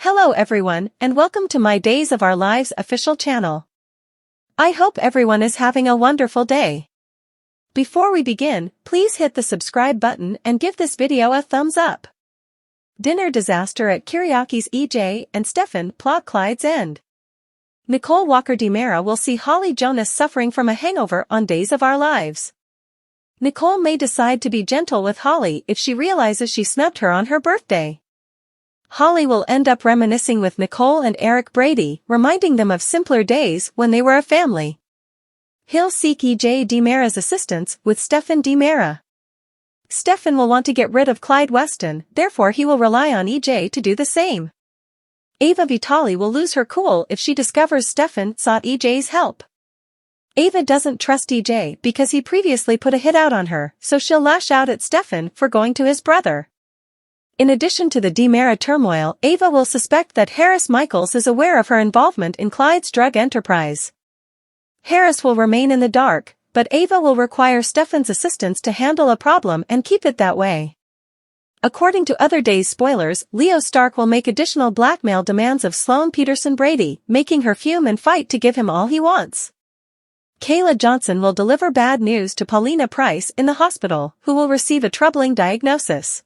Hello everyone, and welcome to my Days of Our Lives official channel. I hope everyone is having a wonderful day. Before we begin, please hit the subscribe button and give this video a thumbs up. Dinner disaster at Kiriaki's. EJ and Stefan plot Clyde's end. Nicole Walker DiMera will see Holly Jonas suffering from a hangover on Days of Our Lives. Nicole may decide to be gentle with Holly if she realizes she snubbed her on her birthday. Holly will end up reminiscing with Nicole and Eric Brady, reminding them of simpler days when they were a family. He'll seek EJ DiMera's assistance with Stefan DiMera. Stefan will want to get rid of Clyde Weston, therefore he will rely on EJ to do the same. Ava Vitali will lose her cool if she discovers Stefan sought EJ's help. Ava doesn't trust EJ because he previously put a hit out on her, so she'll lash out at Stefan for going to his brother. In addition to the DiMera turmoil, Ava will suspect that Harris Michaels is aware of her involvement in Clyde's drug enterprise. Harris will remain in the dark, but Ava will require Stefan's assistance to handle a problem and keep it that way. According to Other Days spoilers, Leo Stark will make additional blackmail demands of Sloane Peterson Brady, making her fume and fight to give him all he wants. Kayla Johnson will deliver bad news to Paulina Price in the hospital, who will receive a troubling diagnosis.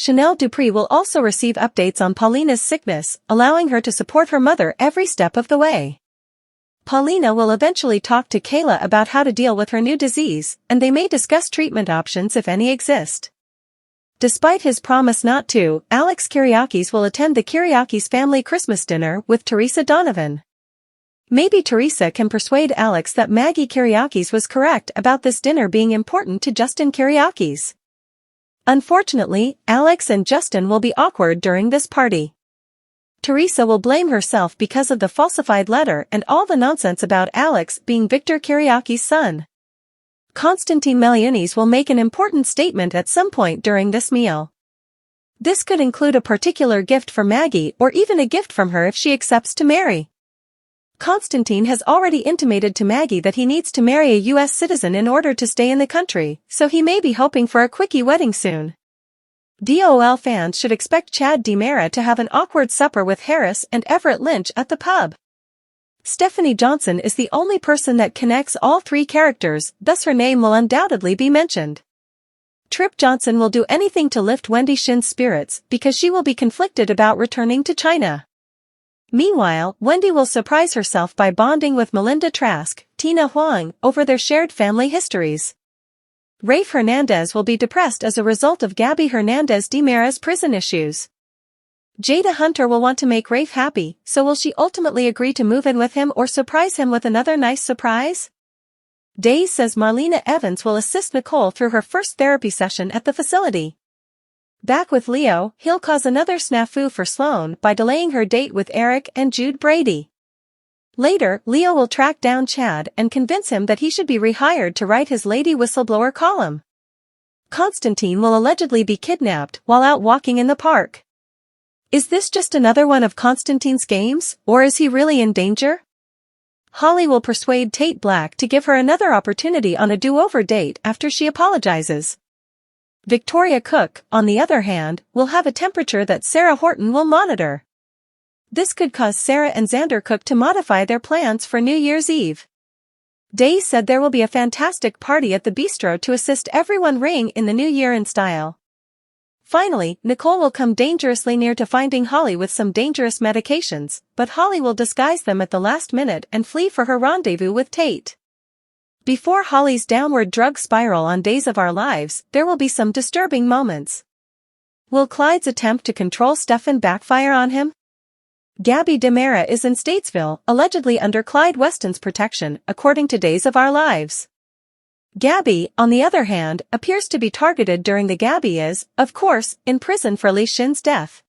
Chanel Dupree will also receive updates on Paulina's sickness, allowing her to support her mother every step of the way. Paulina will eventually talk to Kayla about how to deal with her new disease, and they may discuss treatment options if any exist. Despite his promise not to, Alex Kiriakis will attend the Kiriakis family Christmas dinner with Teresa Donovan. Maybe Teresa can persuade Alex that Maggie Kiriakis was correct about this dinner being important to Justin Kiriakis. Unfortunately, Alex and Justin will be awkward during this party. Teresa will blame herself because of the falsified letter and all the nonsense about Alex being Victor Kiriakis' son. Konstantin Meliunis will make an important statement at some point during this meal. This could include a particular gift for Maggie or even a gift from her if she accepts to marry. Konstantin has already intimated to Maggie that he needs to marry a U.S. citizen in order to stay in the country, so he may be hoping for a quickie wedding soon. DOL fans should expect Chad DiMera to have an awkward supper with Harris and Everett Lynch at the pub. Stephanie Johnson is the only person that connects all three characters, thus her name will undoubtedly be mentioned. Trip Johnson will do anything to lift Wendy Shin's spirits because she will be conflicted about returning to China. Meanwhile, Wendy will surprise herself by bonding with Melinda Trask, Tina Huang, over their shared family histories. Rafe Hernandez will be depressed as a result of Gabby Hernandez DiMera's prison issues. Jada Hunter will want to make Rafe happy, so will she ultimately agree to move in with him or surprise him with another nice surprise? Days says Marlena Evans will assist Nicole through her first therapy session at the facility. Back with Leo, he'll cause another snafu for Sloane by delaying her date with Eric and Jude Brady. Later, Leo will track down Chad and convince him that he should be rehired to write his lady whistleblower column. Konstantin will allegedly be kidnapped while out walking in the park. Is this just another one of Konstantin's games, or is he really in danger? Holly will persuade Tate Black to give her another opportunity on a do-over date after she apologizes. Victoria Cook, on the other hand, will have a temperature that Sarah Horton will monitor. This could cause Sarah and Xander Cook to modify their plans for New Year's Eve. Day said there will be a fantastic party at the bistro to assist everyone ring in the new year in style. Finally, Nicole will come dangerously near to finding Holly with some dangerous medications, but Holly will disguise them at the last minute and flee for her rendezvous with Tate. Before Holly's downward drug spiral on Days of Our Lives, there will be some disturbing moments. Will Clyde's attempt to control Stefan backfire on him? Gabby DiMera is in Statesville, allegedly under Clyde Weston's protection, according to Days of Our Lives. Gabby, on the other hand, appears to be targeted during the Gabby is, of course, in prison for Li Shin's death.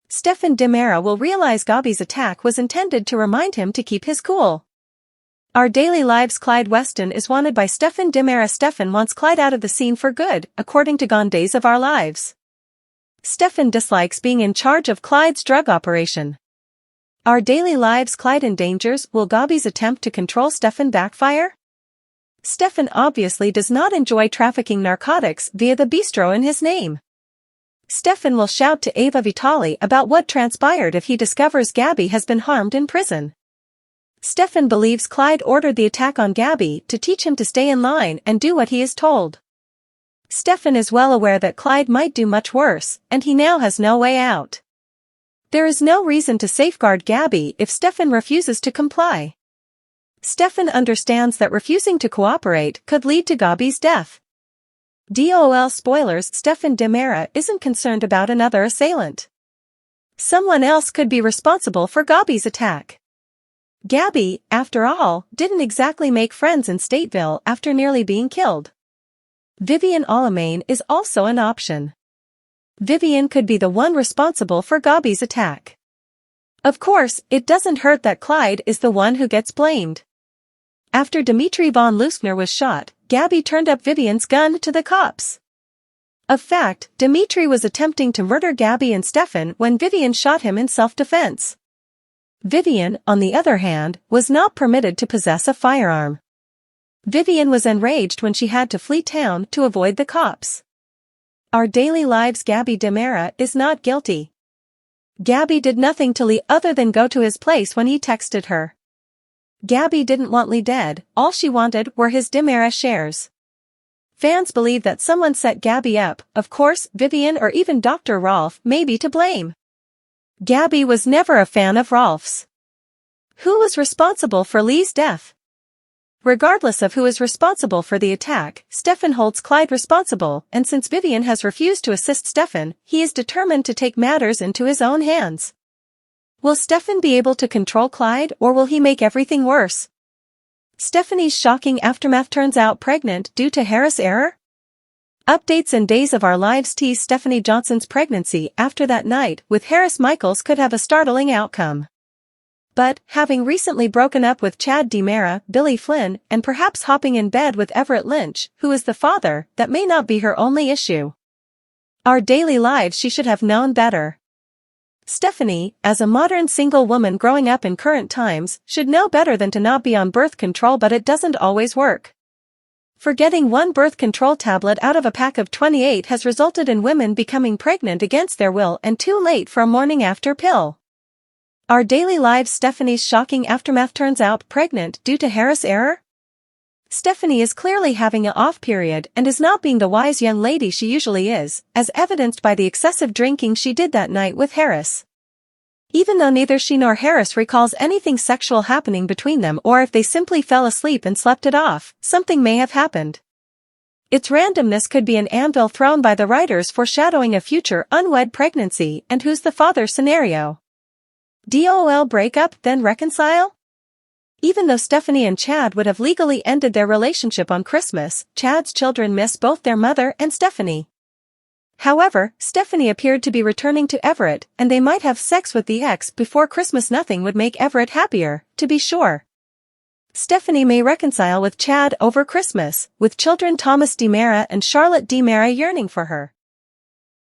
Stefan DiMera will realize Gabby's attack was intended to remind him to keep his cool. Our Daily Lives Clyde Weston is wanted by Stefan DiMera. Stefan wants Clyde out of the scene for good, according to Gone Days of Our Lives. Stefan dislikes being in charge of Clyde's drug operation. Our Daily Lives Clyde endangers. Will Gabby's attempt to control Stefan backfire? Stefan obviously does not enjoy trafficking narcotics via the bistro in his name. Stefan will shout to Ava Vitali about what transpired if he discovers Gabby has been harmed in prison. Stefan believes Clyde ordered the attack on Gabby to teach him to stay in line and do what he is told. Stefan is well aware that Clyde might do much worse, and he now has no way out. There is no reason to safeguard Gabby if Stefan refuses to comply. Stefan understands that refusing to cooperate could lead to Gabby's death. DOL spoilers: Stefan Demera isn't concerned about another assailant. Someone else could be responsible for Gabby's attack. Gabby, after all, didn't exactly make friends in Stateville after nearly being killed. Vivian Alamain is also an option. Vivian could be the one responsible for Gabby's attack. Of course, it doesn't hurt that Clyde is the one who gets blamed. After Dmitri von Luskner was shot, Gabby turned up Vivian's gun to the cops. Of fact, Dmitri was attempting to murder Gabby and Stefan when Vivian shot him in self-defense. Vivian, on the other hand, was not permitted to possess a firearm. Vivian was enraged when she had to flee town to avoid the cops. Our Daily Lives: Gabby Demera is not guilty. Gabby did nothing to Lee other than go to his place when he texted her. Gabby didn't want Lee dead, all she wanted were his Demera shares. Fans believe that someone set Gabby up. Of course, Vivian or even Dr. Rolf may be to blame. Gabby was never a fan of Rolf's. Who was responsible for Lee's death? Regardless of who is responsible for the attack, Stefan holds Clyde responsible, and since Vivian has refused to assist Stefan, he is determined to take matters into his own hands. Will Stefan be able to control Clyde, or will he make everything worse? Stephanie's shocking aftermath: turns out pregnant due to Harris error? Updates and Days of Our Lives tease Stephanie Johnson's pregnancy after that night with Harris Michaels could have a startling outcome. But, having recently broken up with Chad Demera, Billy Flynn, and perhaps hopping in bed with Everett Lynch, who is the father, that may not be her only issue. Our Daily Lives: she should have known better. Stephanie, as a modern single woman growing up in current times, should know better than to not be on birth control, but it doesn't always work. Forgetting one birth control tablet out of a pack of 28 has resulted in women becoming pregnant against their will and too late for a morning after pill. Our Daily Lives: Stephanie's shocking aftermath: turns out pregnant due to Harris error? Stephanie is clearly having an off period and is not being the wise young lady she usually is, as evidenced by the excessive drinking she did that night with Harris. Even though neither she nor Harris recalls anything sexual happening between them, or if they simply fell asleep and slept it off, something may have happened. Its randomness could be an anvil thrown by the writers foreshadowing a future unwed pregnancy and who's the father scenario. DOL breakup, then reconcile? Even though Stephanie and Chad would have legally ended their relationship on Christmas, Chad's children miss both their mother and Stephanie. However, Stephanie appeared to be returning to Everett, and they might have sex with the ex before Christmas. Nothing would make Everett happier, to be sure. Stephanie may reconcile with Chad over Christmas, with children Thomas Demera and Charlotte Demera yearning for her.